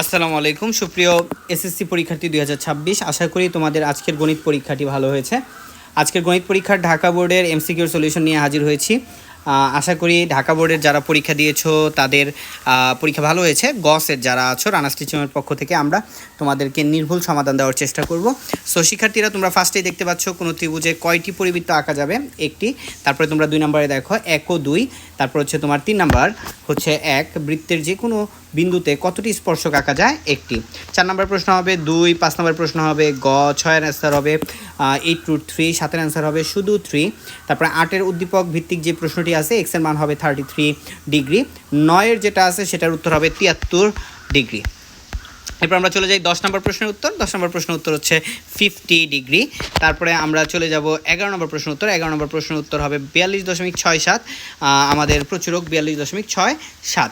আসসালামু আলাইকুম সুপ্রিয় এসএসসি পরীক্ষার্থী 2026। আশা করি তোমাদের আজকের গণিত পরীক্ষাটি ভালো হয়েছে। আজকের গণিত পরীক্ষার ঢাকা বোর্ডের এমসিকিউর সলিউশন নিয়ে হাজির হয়েছি। আশা করি ঢাকা বোর্ডের যারা পরীক্ষা দিয়েছো তাদের পরীক্ষা ভালো হয়েছে। গসের যারা আছো রানা স্টিচিংয়ের পক্ষ থেকে আমরা তোমাদেরকে নির্ভুল সমাধান দেওয়ার চেষ্টা করব। সো শিক্ষার্থীরা তোমরা ফার্স্টেই দেখতে পাচ্ছ কোনো ত্রিভুজে কয়টি পরিবৃত্ত আঁকা যাবে? একটি। তারপরে তোমরা 2 নম্বরে দেখো 1 ও 2। তারপর হচ্ছে তোমার 3 নাম্বার হচ্ছে 1 বৃত্তের যে কোনো বিন্দুতে কতটি স্পর্শক আঁকা যায়? একটি। 4 নম্বর প্রশ্ন হবে 2। 5 নম্বর প্রশ্ন হবে গ। 6-এর অ্যান্সার হবে 8√3। 7-এর অ্যান্সার হবে শুধু 3। তারপরে 8-এর উদ্দীপক ভিত্তিক যে প্রশ্নটি আছে এক্স এর মান হবে 33 ডিগ্রি। 9-এর যেটা আছে সেটার উত্তর হবে 73 ডিগ্রি। এরপর আমরা চলে যাই 10 নম্বর প্রশ্নের উত্তর। 10 নম্বর প্রশ্নের উত্তর হচ্ছে 50 ডিগ্রি। তারপরে আমরা চলে যাব 11 নম্বর প্রশ্নের উত্তর। 11 নম্বর প্রশ্নের উত্তর হবে 42.67। আমাদের প্রচুরক 42.67।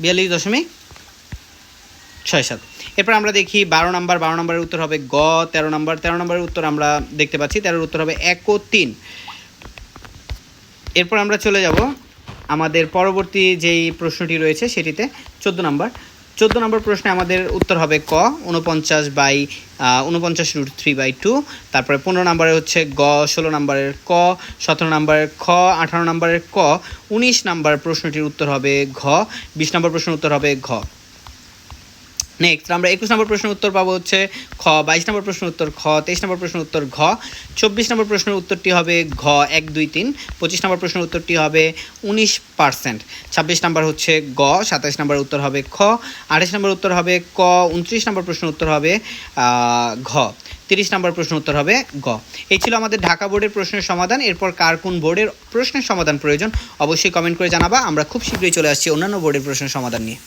42.67। এরপর আমরা দেখি 12 নম্বর। 12 নম্বরের উত্তর হবে গ। 13 নম্বর। 13 নম্বরের উত্তর আমরা দেখতে পাচ্ছি 13-এর উত্তর হবে 1 ও 3। এরপর আমরা চলে যাব আমাদের পরবর্তী যেই প্রশ্নটি রয়েছে সেটিতে 14 নম্বর। 14 নম্বর প্রশ্নে আমাদের উত্তর হবে ক 49/3/2। তারপরে 15 নম্বরে হচ্ছে গ। 16 নম্বরের ক। 17 নম্বরের খ। 18 নম্বরের ক। 19 নম্বর প্রশ্নটির উত্তর হবে ঘ। 20 নম্বর প্রশ্নের উত্তর হবে ঘ। নেক্সট আমরা 21 নম্বর প্রশ্নের উত্তর পাবো হচ্ছে খ। 22 নম্বর প্রশ্নের উত্তর খ। 23 নম্বর প্রশ্নের উত্তর ঘ। 24 নম্বর প্রশ্নের উত্তরটি হবে ঘ 1 2 3। 25 নম্বর প্রশ্নের উত্তরটি হবে 19%। 26 নম্বর হচ্ছে গ। 27 নম্বর উত্তর হবে খ। 28 নম্বর উত্তর হবে ক। 29 নম্বর প্রশ্নের উত্তর হবে ঘ। 30 নম্বর প্রশ্ন উত্তর হবে গ। এই ছিল আমাদের ঢাকা বোর্ডের প্রশ্নের সমাধান। এরপর কার কোন বোর্ডের প্রশ্নের সমাধান প্রয়োজন অবশ্যই কমেন্ট করে জানাবা। আমরা খুব শীঘ্রই চলে আসছি অন্যান্য বোর্ডের প্রশ্নের সমাধান নিয়ে।